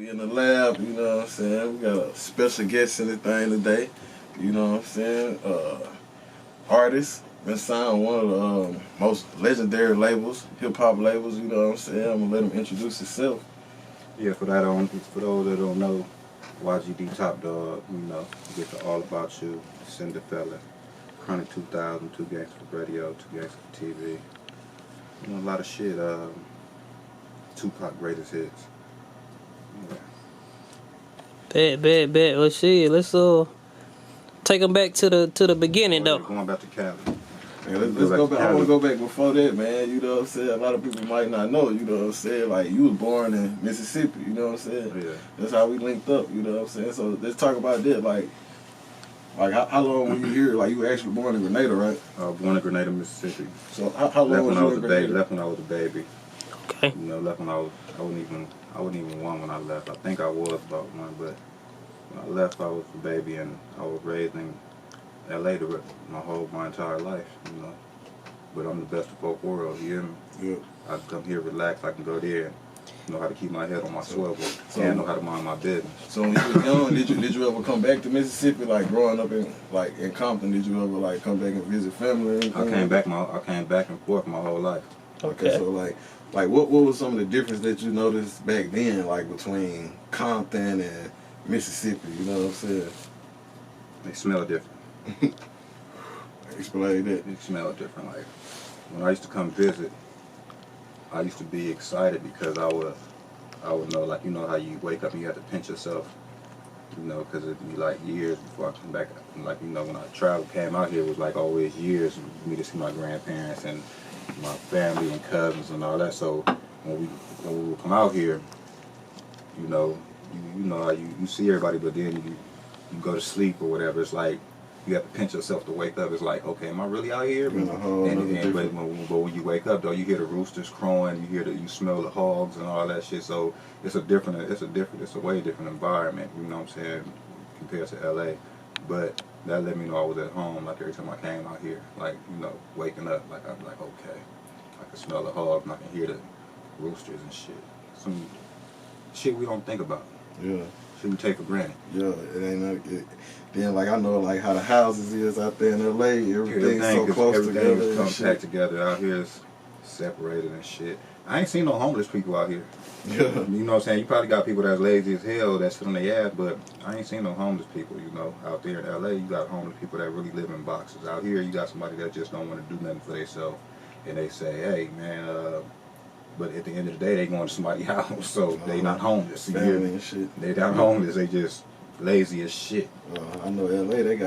We in the lab, you know what I'm saying? We got a special guest in the thing today, you know what I'm saying? Artist, been signed on one of the most legendary labels, hip-hop labels, you know what I'm saying? I'm gonna let him introduce himself. Yeah, for those that don't know, YGD Top Dogg, you know, get to All About You, Cinder Fella, Chronic 2000, 2Pac's for radio, 2Pac's for TV. You know, a lot of shit, 2Pac greatest hits. Yeah. Bet. Well, shit, let's take them back to the beginning, though. Going back to Cali. Yeah, let's go back. I want to go back before that, man. You know what I'm saying? A lot of people might not know, you know what I'm saying? Like, you was born in Mississippi, you know what I'm saying? Yeah. That's how we linked up, you know what I'm saying? So let's talk about that. Like how long were you here? Like, you were actually born in Grenada, right? Born in Grenada, Mississippi. So how long was you in Grenada? Left when I was a baby. Okay. You know, left when I wasn't even one when I left. I think I was about one, but when I left, I was a baby, and I was raised in LA my entire life, you know. But I'm the best of both worlds, you hear me? Yeah. I can come here, relax, I can go there, and know how to keep my head on my swivel, and know how to mind my business. So when you were young, did you ever come back to Mississippi, like growing up in Compton? Did you ever like come back and visit family or anything? I came back and forth my whole life. Okay. So like what was some of the difference that you noticed back then, like between Compton and Mississippi? You know what I'm saying? They smell different. Explain that. They smell different. Like when I used to come visit, I used to be excited because I would know, like, you know how you wake up and you have to pinch yourself, you know, because it'd be like years before I come back. Like, you know, when I came out here, it was like always years for me to see my grandparents and my family and cousins and all that. So when we would come out here, you know how you see everybody, but then you go to sleep or whatever. It's like you have to pinch yourself to wake up. It's like, okay, am I really out here? But when you wake up though, you hear the roosters crowing, you smell the hogs and all that shit. So it's a way different environment, you know what I'm saying, compared to LA. But that let me know I was at home. Like every time I came out here, like, you know, waking up, like I'm like, okay, I can smell the hogs and I can hear the roosters and shit. Some shit we don't think about. Yeah. Shit we take for granted. Yeah, it ain't then like I know like how the houses is out there in LA, everything's so close together. Everything comes packed together. Out here is separated and shit. I ain't seen no homeless people out here. Yeah. You know what I'm saying? You probably got people that's lazy as hell that sit on their ass, but I ain't seen no homeless people, you know. Out there in LA, you got homeless people that really live in boxes. Out here, you got somebody that just don't want to do nothing for themselves. And they say, hey, man, but at the end of the day, they going to somebody's house, so they not homeless. Family and shit. They not homeless, they just lazy as shit. I know LA, they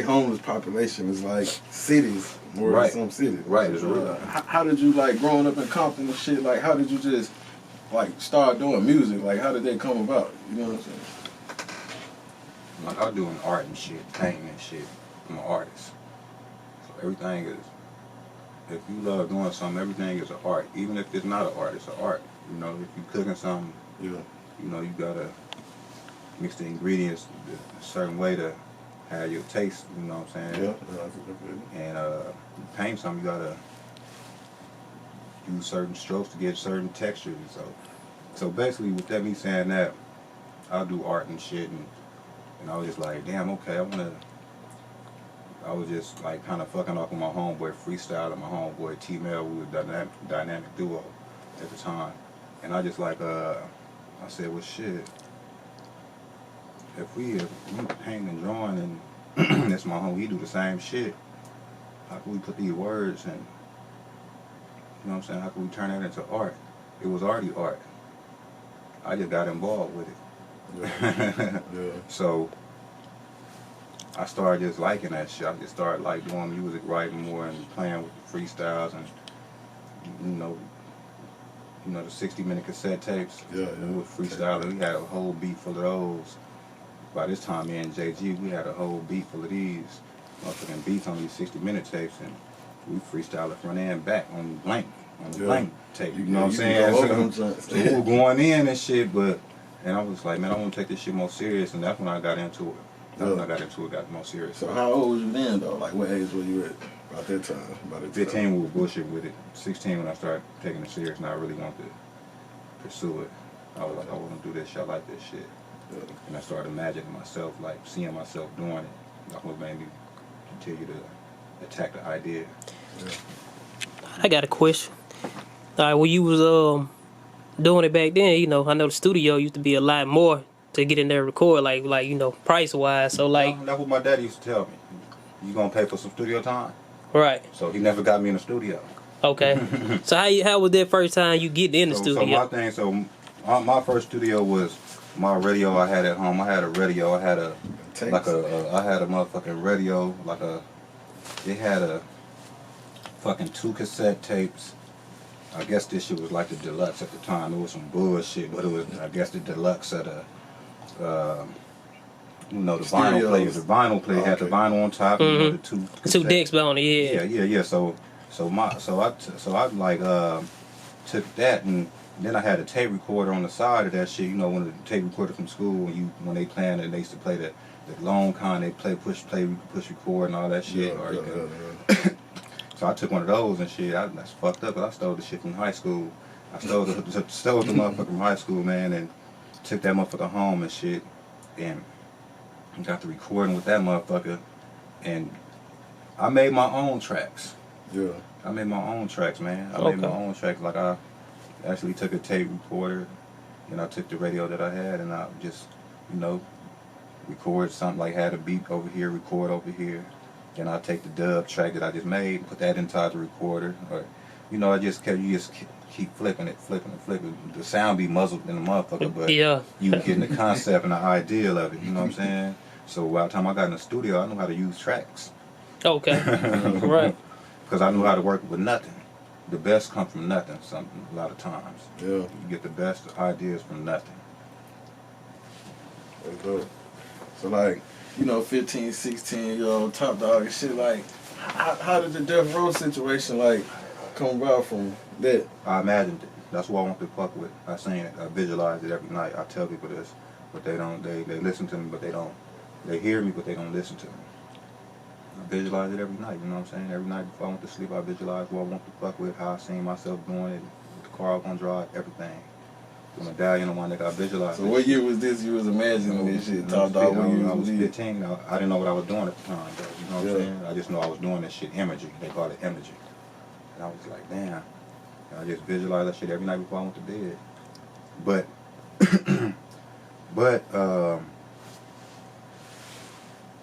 homeless population is like cities more than some cities. Right, it's real. How did you, like, growing up in Compton and shit, like, how did you just, like, start doing music? Like, how did that come about? You know what I'm saying? Like, I was doing art and shit, painting and shit. I'm an artist. So everything is, if you love doing something, everything is an art. Even if it's not an art, it's an art. You know, if you cooking something, you know, you gotta mix the ingredients a certain way to have your taste, you know what I'm saying? Yeah. And you paint something, you gotta use certain strokes to get certain textures. So basically, with that me saying that, I'll do art and shit, and I was just like, damn, okay, I was just like kind of fucking off with my homeboy Freestyle and my homeboy T-Mail. We were a dynamic duo at the time. And I just like, I said, well, shit, if we painting and drawing and that's my homie, he do the same shit, how can we put these words and, you know what I'm saying, how can we turn that into art? It was already art. I just got involved with it. Yeah. So I started just liking that shit. I just started like doing music, writing more and playing with the freestyles and, you know, the 60-minute cassette tapes. Yeah. With freestyling, we had a whole beat full of those. By this time, me and JG, we had a whole beat full of these motherfucking beats on these 60-minute tapes, and we freestyled front and back on blank tape. You know what I'm saying? So we were going in and shit, and I was like, man, I want to take this shit more serious, and that's when I got into it. That's when I got into it, got more serious. So how old was you then, though? Like, what age were you at about that time? 15, we were bullshit with it. 16 when I started taking it serious, and I really wanted pursue it. I was like, I want to do this shit. I like this shit. Yeah. And I started imagining myself, like seeing myself doing it. That's what made me continue to attack the idea. Yeah. I got a question. All right, when you was doing it back then, you know, I know the studio used to be a lot more to get in there and record, like you know, price wise. So like, That's what my daddy used to tell me. You gonna pay for some studio time? right? So he never got me in the studio. Okay. So how was that first time you getting in the studio? My first studio was my radio I had at home. I had a radio. I had I had a motherfucking radio. It had a fucking 2 cassette tapes. I guess this shit was like the deluxe at the time. It was some bullshit, but it was, I guess, the deluxe at you know, the vinyl player. The vinyl player had the vinyl on top. You know, the two decks on it. Yeah. So I took that, and then I had a tape recorder on the side of that shit. You know, when the tape recorder from school, when they playing it, they used to play the long kind. They play push record and all that shit. Yeah. So I took one of those and shit. That's fucked up. But I stole the shit from high school. I stole the motherfucker from high school, man, and took that motherfucker home and shit, and got to recording with that motherfucker, and I made my own tracks. Yeah. I made my own tracks, man. I made my own tracks. Like, I actually took a tape recorder, and I took the radio that I had, and I just, you know, record something, like had a beat over here, record over here. Then I take the dub track that I just made, put that inside the recorder, or, you know, you just keep flipping it. The sound be muzzled in the mmotherfucker, but you getting the concept and the idea of it. You know what I'm saying? So by the time I got in the studio, I knew how to use tracks. Okay. Right. Because I knew how to work with nothing. The best come from nothing. A lot of times. Yeah. You get the best ideas from nothing. That's dope. So like, you know, 15, 16-year-old Top Dogg and shit, like, how did the DeathRow situation, like, come about from that? I imagined it. That's what I want to fuck with. I sing it. I visualize it every night. I tell people this, but they don't. They listen to me, but they don't. They hear me, but they don't listen to me. I visualize it every night. You know what I'm saying? Every night before I went to sleep, I visualize what I want to fuck with, how I seen myself doing it, the car I was gonna drive, everything. The medallion on my neck, I visualized. So what year was this? You was imagining this shit, Top Dogg? When I was 15. I didn't know what I was doing at the time, though. You know what I'm saying? I just know I was doing this shit, imagery. They call it imagery. And I was like, damn. And I just visualized that shit every night before I went to bed. But,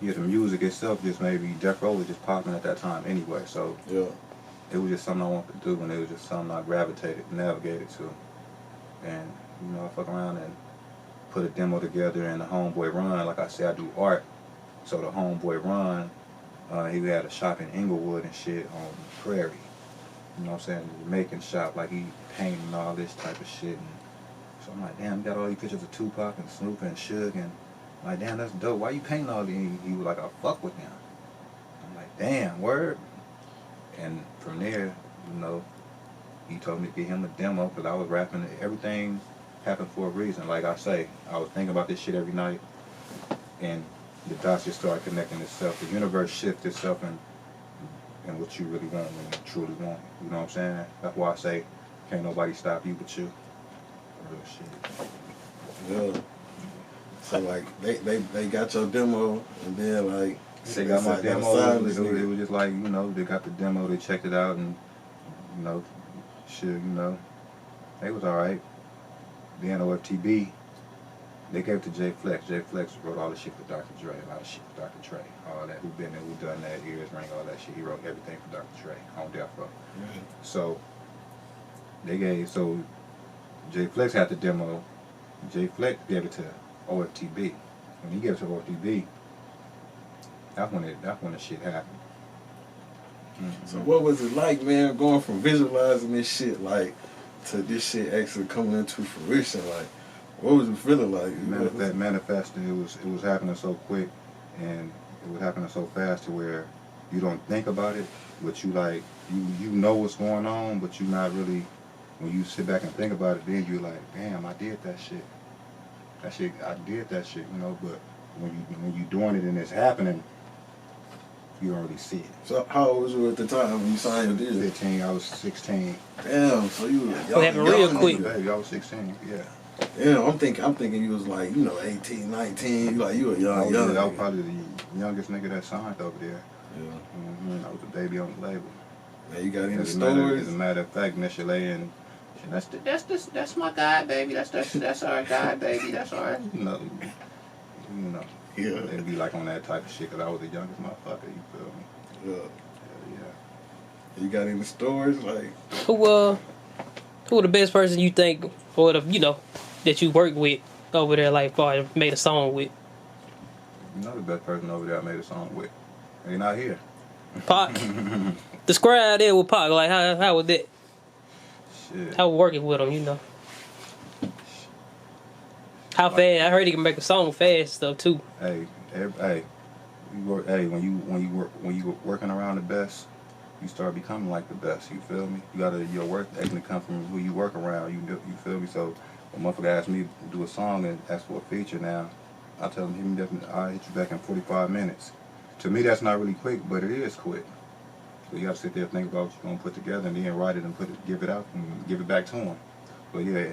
yeah, the music itself just maybe DeathRow was just popping at that time anyway. So it was just something I wanted to do, and it was just something I navigated to. And, you know, I fuck around and put a demo together in the Homeboy Run. Like I said, I do art. So the Homeboy Run, he had a shop in Inglewood and shit on Prairie. You know what I'm saying? Making shop, like he painting and all this type of shit. And so I'm like, damn, you got all these pictures of Tupac and Snoop and Suge, and I'm like, damn, that's dope. Why you painting all these? He was like, I fuck with them. I'm like, damn, word. And from there, you know, he told me to get him a demo because I was rapping. Everything happened for a reason. Like I say, I was thinking about this shit every night, and the dots just started connecting itself. The universe shifts itself and what you really want when you truly want. You know what I'm saying? That's why I say, can't nobody stop you but you. Real shit. Yeah. So like they got your demo, and then like they got my demo. It was just like, you know, they got the demo, they checked it out, and you know, shit, you know, they was alright. Then OFTB, they gave it to J Flex. J Flex wrote all the shit for Dr. Dre, a lot of shit for Dr. Dre, all that. Who been there, who done that, ears ring, all that shit. He wrote everything for Dr. Dre on DeathRow. So J Flex had the demo. J Flex gave it to OFTB. When he gave it to OFTB, that's when the shit happened. So what was it like, man, going from visualizing this shit like to this shit actually coming into fruition? Like, what was it feeling like? That manifesting, it was happening so quick, and it was happening so fast to where you don't think about it, but you like you know what's going on, but you not really. When you sit back and think about it, then you're like, damn, I did that shit. I did that shit, you know. But when you doing it and it's happening, you don't really see it. So how old was you at the time when you signed your deal? 15, I was 16. Damn, so you was What happened real quick? Baby, I was 16, yeah. Damn, I'm thinking you was like, 18, 19, like you a young. I was probably the youngest nigga that signed over there. Yeah. I was the baby on the label. Now you got any As stories? a matter of fact, michel'e and that's my guy, baby. That's our guy, baby. That's our you know. Yeah. They'd be like on that type of shit because I was the youngest motherfucker. You feel me? Yeah. Yeah. You got any stories like? Who the best person you think, or that you worked with over there, like, or made a song with? You know the best person over there I made a song with. They not here. Pac. Describe that with Pac. Like how was that? Shit. How was working with him? How fast? I heard he can make a song fast and stuff too. Hey, when you working around the best, you start becoming like the best. You feel me? Your work ethic to come from who you work around. You feel me? So when motherfucker asked me to do a song and ask for a feature now, I tell him I'll hit you back in 45 minutes. To me, that's not really quick, but it is quick. So you have to sit there and think about what you're gonna put together and then write it and give it out and give it back to him. But yeah,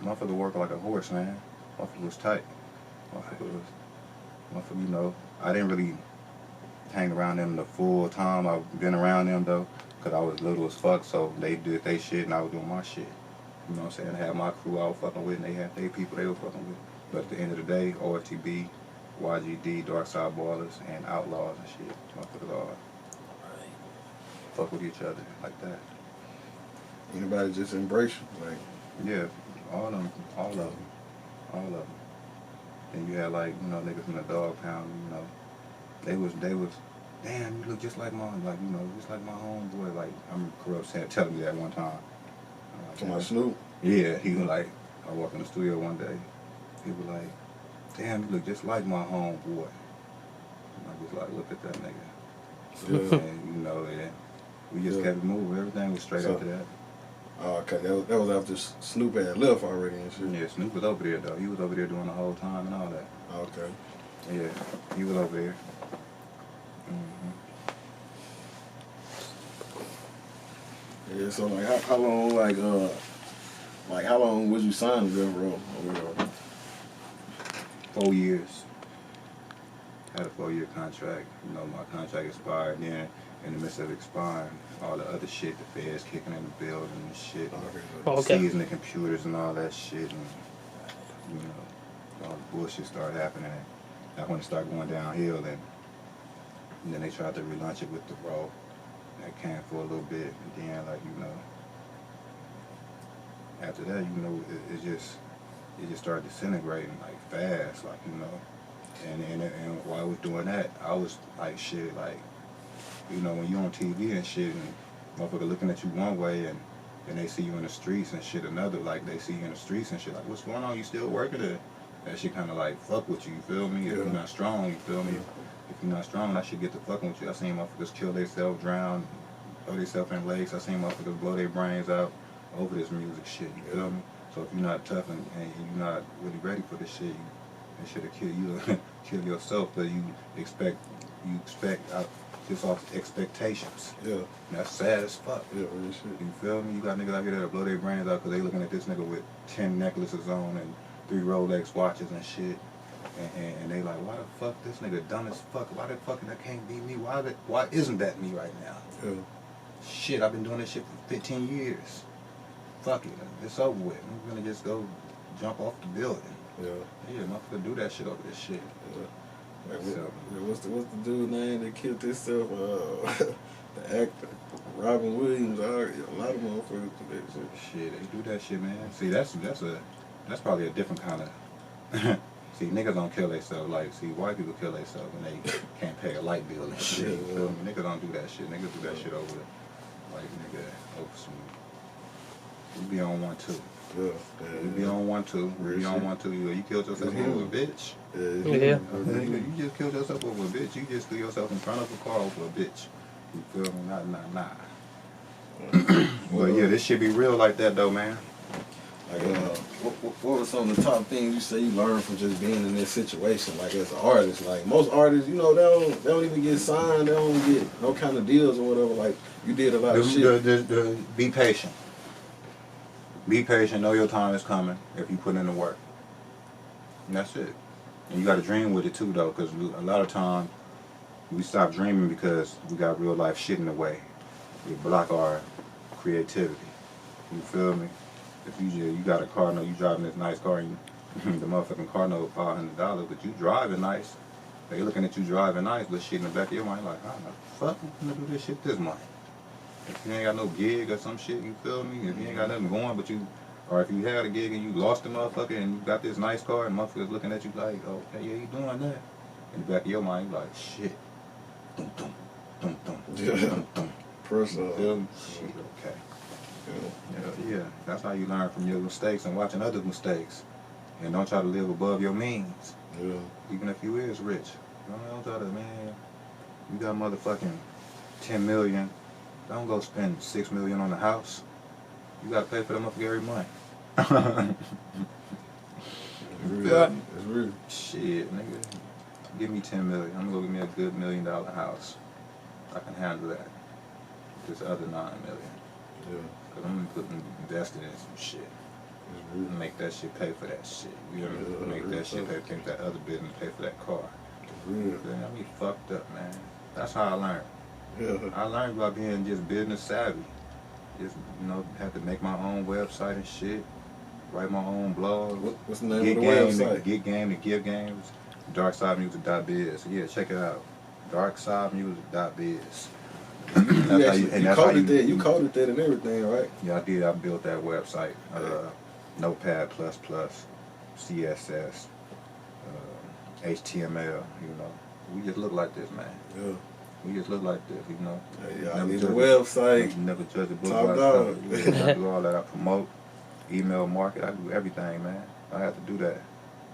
motherfucker work like a horse, man. Motherfucker was tight. Motherfucker, I didn't really hang around them the full time. I've been around them though, cause I was little as fuck. So they did their shit and I was doing my shit. You know what I'm saying? I had my crew I was fucking with, and they had their people they were fucking with. But at the end of the day, OFTB, YGD, Dark Side Ballers, and Outlaws and shit. Motherfuckers all fuck with each other like that. Anybody just embrace you? Like, yeah, all of them. Then you had niggas from the Dog Pound, they was damn, you look just like just like my homeboy. Like I'm Kurupt telling me that one time. to my Snoop? Yeah, he was like, I walked in the studio one day, he was like, damn, you look just like my homeboy. And I was like, look at that nigga. Yeah. And and we just kept it moving. Everything was straight after that. Oh, okay, that was after Snoop had left already and shit. Yeah, Snoop was over there though. He was over there doing the whole time and all that. Okay. Yeah, he was over there. Yeah, so how long was you signed to DeathRow? 4 years. Had a 4-year contract. My contract expired. Then in the midst of expiring, all the other shit, the feds kicking in the building and shit, seizing the computers and all that shit, and all the bullshit started happening. That's when it started going downhill, and then they tried to relaunch it with the Row. That came for a little bit, and then after that, it just started disintegrating fast, and while I was doing that, I was like shit, when you on TV and shit, and motherfucker looking at you one way, and then they see you in the streets and shit another, they see you in the streets and shit, what's going on? You still working it? That shit kind of fuck with you, you feel me? If you're not strong, you feel me? If you're not strong, that shit get to fucking with you. I seen motherfuckers kill themselves, drown, throw themselves in lakes. I seen motherfuckers blow their brains out over this music shit, you feel me? So if you're not tough and you're not really ready for this shit, it should have killed you, kill yourself, but you expect just off expectations. Yeah. And that's sad as fuck. Yeah, real shit. You feel me? You got niggas out here that blow their brains out because they looking at this nigga with 10 necklaces on and 3 Rolex watches and shit. And they like, why the fuck this nigga dumb as fuck? Why the fuck that can't be me? Why isn't that me right now? Yeah. Shit, I've been doing this shit for 15 years. Fuck it. It's over with. I'm gonna just go jump off the building. Yeah. Yeah, motherfucker do that shit over this shit. Yeah. What's the dude name that killed himself? The actor, Robin Williams. A lot of motherfuckers do that shit. Shit, they do that shit, man. See, that's probably a different kind of. See, niggas don't kill themselves. White people kill themselves when they can't pay a light bill and shit. You feel me? Niggas don't do that shit. Niggas do that shit over some. You be on one too. Yeah. You be on one too. You be on one too. You killed yourself over a bitch. Yeah. You just killed yourself over a bitch. You just threw yourself in front of a car over a bitch. You feel me? Nah. But yeah, this shit be real like that though, man. what were some of the top things you say you learned from just being in this situation, like as an artist? Like most artists, you know, they don't even get signed, they don't get no kind of deals or whatever. Like you did a lot of shit. Be patient. Be patient. Know your time is coming if you put in the work. And that's it. And you got to dream with it too, though, because a lot of times we stop dreaming because we got real life shit in the way. We block our creativity. You feel me? If you got a car, you driving this nice car, and the motherfucking car note $500, but you driving nice. They looking at you driving nice, but shit in the back of your mind like, how the fuck I'm gonna do this shit this month? If you ain't got no gig or some shit, you feel me? If you ain't got nothing going, or if you had a gig and you lost the motherfucker and you got this nice car and motherfucker's looking at you like, oh, okay, yeah, you doing that. In the back of your mind, you like, shit. Dum dum, dum dum, dum dum. Personal. Feel me? Shit, okay. Yeah, that's how you learn from your mistakes and watching others' mistakes. And don't try to live above your means. Yeah. Even if you is rich. Don't try to, man, you got motherfucking 10 million. Don't go spend 6 million on the house. You gotta pay for them up every month. It's real. It's real. Shit, nigga. Give me 10 million. I'm gonna go give me a good $1 million house. I can handle that. This other 9 million. Yeah. Cause I'm investing in some shit. Make that shit pay for that shit. You know, make that shit pay for that other business, pay for that car. I be fucked up, man. That's how I learned. Yeah. I learned by being just business savvy. Just, have to make my own website and shit. Write my own blog. What's the name of the website? Get game to give games. DarkSideMusic.biz. So yeah, check it out. DarkSideMusic.biz. You coded that and everything, right? Yeah, I did. I built that website. Notepad++, CSS, HTML. We just look like this, man. Yeah. We just look like this, Yeah, I need a website. Never judge a book Top by Dogg. itself. I do all that. I promote, email, market. I do everything, man. I have to do that.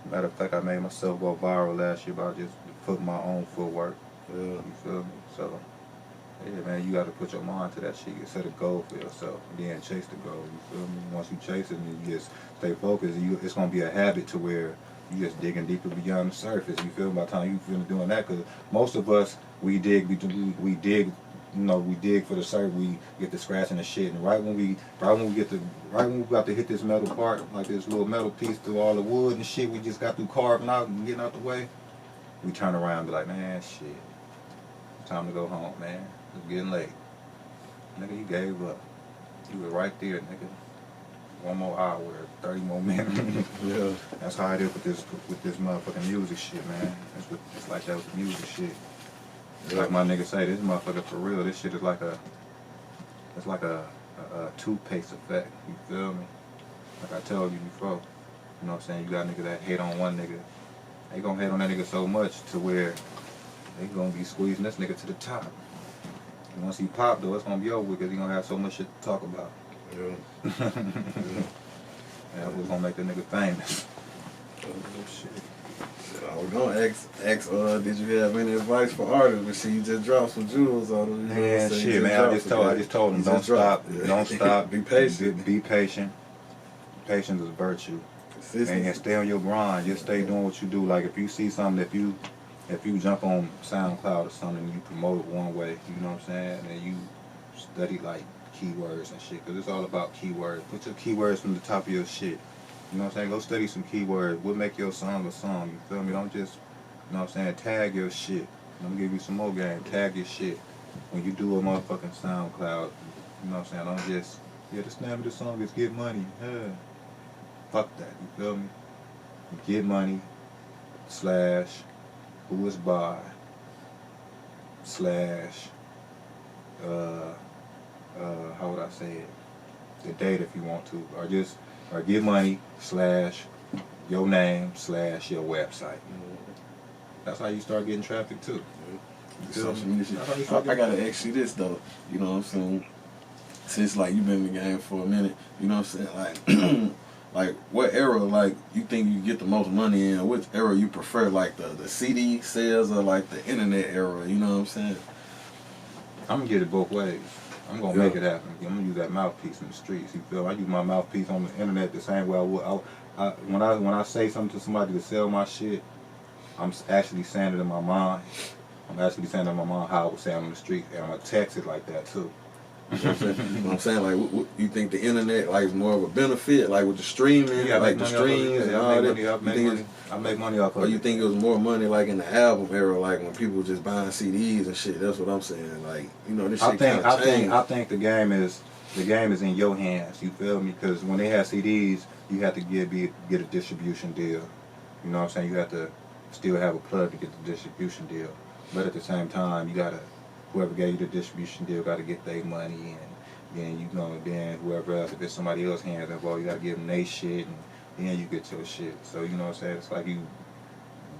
Matter of fact, I made myself go viral last year by just putting my own footwork. Yeah. You feel me? So, yeah, man, you got to put your mind to that shit. You set a goal for yourself, and then chase the goal. You feel me? Once you chase it, and you just stay focused. It's gonna be a habit to where you just digging deeper beyond the surface. You feel me? By the time you finish doing that, because most of us we dig, we dig for the surface. We get to scratching the shit, and right when we about to hit this metal part, like this little metal piece through all the wood and shit, we just got through carving out and getting out the way. We turn around and be like, man, shit, time to go home, man. It's getting late. Nigga, you gave up. You were right there, nigga. 1 more hour, 30 more minutes. Yeah. That's how it is with this motherfucking music shit, man. It's like that with the music shit. Yeah. Like my nigga say, this motherfucker for real. This shit is like a 2Pac's effect. You feel me? Like I told you before. You know what I'm saying? You got niggas that hate on one nigga. They gonna hate on that nigga so much to where they gonna be squeezing this nigga to the top. And once he pop though, it's gonna be over because he gonna have so much shit to talk about. Yeah. That's what's gonna make the nigga famous. Shit. I was gonna ask, did you have any advice for artists? But see, you just dropped some jewels on them. Man, shit, man. I just told them, don't stop. Don't stop. Be patient. Be patient. Patience is a virtue. And stay on your grind. Just stay doing what you do. Like if you see something, if you jump on SoundCloud or something and you promote it one way, you know what I'm saying, and you study like keywords and shit, because it's all about keywords. Put your keywords from the top of your shit. You know what I'm saying? Go study some keywords. What make your song a song? You feel me? Don't just, you know what I'm saying, tag your shit. I'm gonna give you some more game. Tag your shit. When you do a motherfucking SoundCloud, you know what I'm saying? Don't just, the name of the song is Get Money. Fuck that. You feel me? Get Money / who is by / how would I say it? The date if you want to, or Get Money / your name / your website. That's how you start getting traffic too. I gotta ask you this though. You know what I'm saying? Since like you've been in the game for a minute, you know what I'm saying? Like, like what era like you think you get the most money in? Which era you prefer? Like the CD sales or like the internet era? You know what I'm saying? I'm gonna get it both ways. I'm gonna make it happen. I'm gonna use that mouthpiece in the streets. You feel? I use my mouthpiece on the internet the same way when I say something to somebody to sell my shit, I'm actually saying it in my mind. I'm actually saying it in my mind how I would say it on the street, and I'm gonna text it like that too. You know what I'm saying? Like, you think the internet like is more of a benefit, like with the streaming, Yeah, like the streams and all that? I make money off of it. Or you think it was more money like in the album era, like when people were just buying CDs and shit? That's what I'm saying. Like, you know, this shit kind of changed. I think the game is in your hands. You feel me? Because when they had CDs, you had to get a distribution deal. You know what I'm saying? You have to still have a plug to get the distribution deal. But at the same time, you gotta, whoever gave you the distribution deal gotta get their money, and then then whoever else, if it's somebody else's hands involved, you gotta give them their shit, and then you get your shit. So you know what I'm saying? It's like you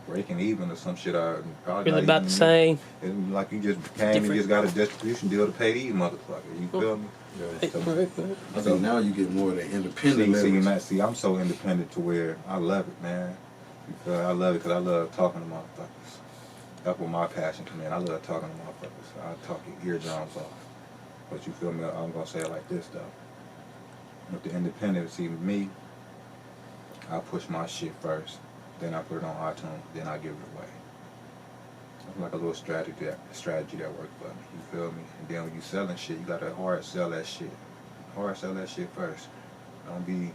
breaking even or some shit. Probably Really about the same. It's like you just came and just got a distribution deal to pay these motherfuckers. You feel me? Yeah. I think now you get more of the independent. See, I'm so independent to where I love it, man. I love it because I love talking to motherfuckers. That's what my passion come in. I love talking to motherfuckers. I talk your eardrums off. But you feel me? I'm gonna say it like this though. With the independent, see me, I push my shit first, then I put it on iTunes, then I give it away. It's like a little strategy that worked for me. You feel me? And then when you selling shit, you gotta hard sell that shit. Hard sell that shit first. Don't be,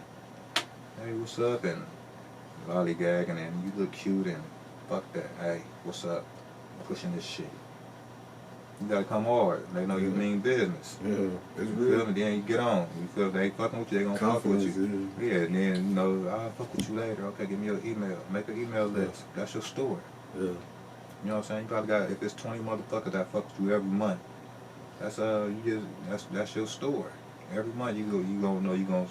hey, what's up, and lollygagging, and you look cute, and fuck that. Hey, what's up? Pushing this shit. You gotta come hard. They know you mean business. Yeah, it's you real. feel me? Then you get on. You feel they fucking with you, they gonna fuck with you. Yeah, and then I'll fuck with you later. Okay, give me your email. Make an email list. That's your story. Yeah. You know what I'm saying? You probably got, if it's 20 motherfuckers that fuck with you every month, that's your story. Every month you gonna know you gonna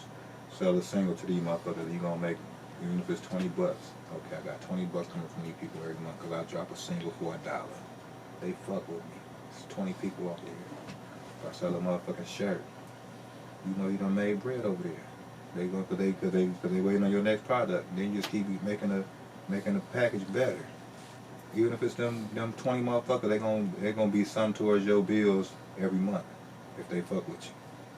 sell a single to these motherfuckers. You gonna make, even if it's $20. Okay, I got $20 coming from these people every month because I drop a single for $1. They fuck with me. It's 20 people out there. If I sell a motherfucking shirt, you know you done made bread over there. They go cause they waiting on your next product. Then you just keep making the package better. Even if it's them 20 motherfuckers, they gonna be some towards your bills every month if they fuck with you.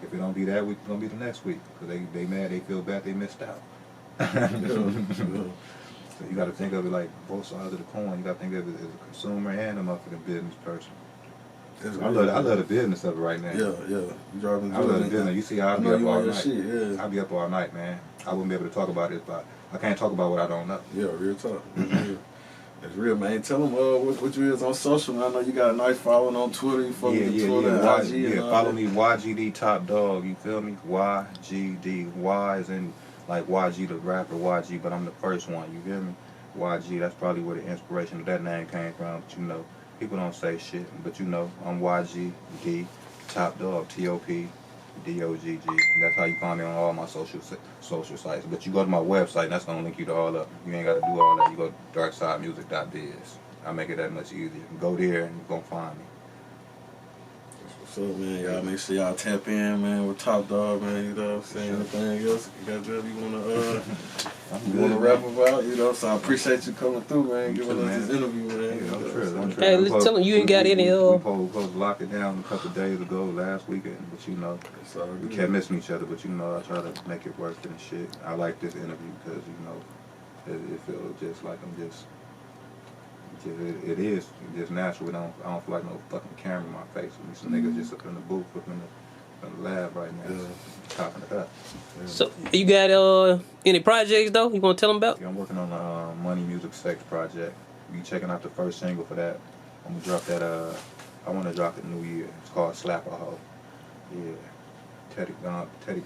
If it don't be that week, it's gonna be the next week because they mad, they feel bad, they missed out. So you got to think of it like both sides of the coin. You got to think of it as a consumer and a motherfucking business person. I love the business of it right now. Yeah. You driving. I love the business. You see how I be up all night. Shit, yeah. I be up all night, man. I wouldn't be able to talk about it, but I can't talk about what I don't know. Yeah, real talk. It's real, man. Tell them what you is on social. I know you got a nice following on Twitter. You follow me Twitter, IG. Follow me, YGD Top Dogg. You feel me? YGD. Y is in like YG the rapper, YG, but I'm the first one. You feel me? YG. That's probably where the inspiration of that name came from. But you know, people don't say shit, but you know, I'm YGD Top Dogg. TOPDOGG. That's how you find me on all my social sites. But you go to my website, and that's gonna link you to all of them. You ain't gotta do all that. You go to darksidemusic.biz. I make it that much easier. Go there and you're gonna find me. What's up, man? Y'all make sure y'all tap in, man, with Top Dogg, man. You know what I'm saying? Anything else you got you wanna rap about? You know, so I appreciate you coming through, man. Giving us this interview, man. Yeah, I'm sure. Hey, let's tell them you ain't got any. We supposed to lock it down a couple of days ago, last weekend, but you know, we kept missing each other. But you know, I try to make it work and shit. I like this interview because you know, it feels just like I'm just. It is just natural. I don't feel like no fucking camera in my face. Some niggas just up in the booth, up in the lab right now, chopping it up. Yeah. So you got any projects though? You want to tell them about? Yeah, I'm working on a Money Music Sex project. You checking out the first single for that? I'm gonna drop that. I want to drop it New Year. It's called Slap a Hoe. Yeah. Teddy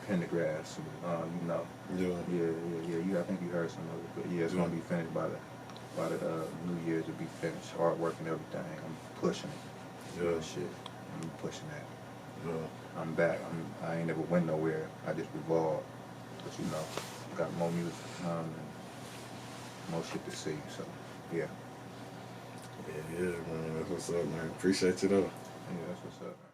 Pendergrass. You know. Yeah. I think you heard some of it, but yeah, it's gonna be finished by the New Year's will be finished. Artwork and everything. I'm pushing it. Yeah. Shit. I'm pushing that. Yeah. I'm back. I ain't never went nowhere. I just revolved. But you know, got more music and more shit to see. So, yeah. Yeah, man. That's what's up, man. Appreciate you though. Yeah, that's what's up, man.